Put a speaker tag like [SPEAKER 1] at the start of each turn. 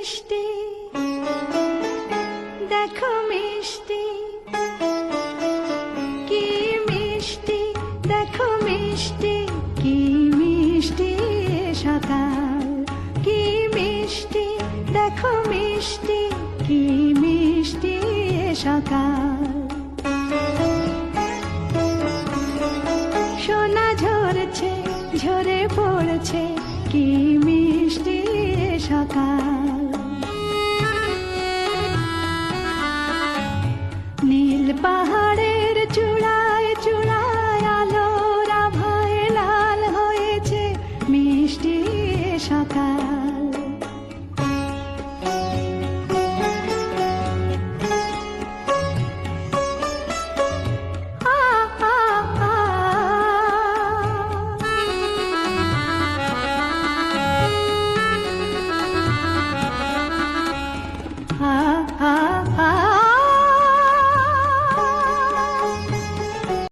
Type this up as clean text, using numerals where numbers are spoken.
[SPEAKER 1] মিষ্টি, দেখো মিষ্টি, কি মিষ্টি, দেখো মিষ্টি, কি মিষ্টি সকাল, কি মিষ্টি, দেখো মিষ্টি, কি মিষ্টি সকাল। সোনা ঝরছে, ঝরে পড়ছে, কি মিষ্টি সকাল।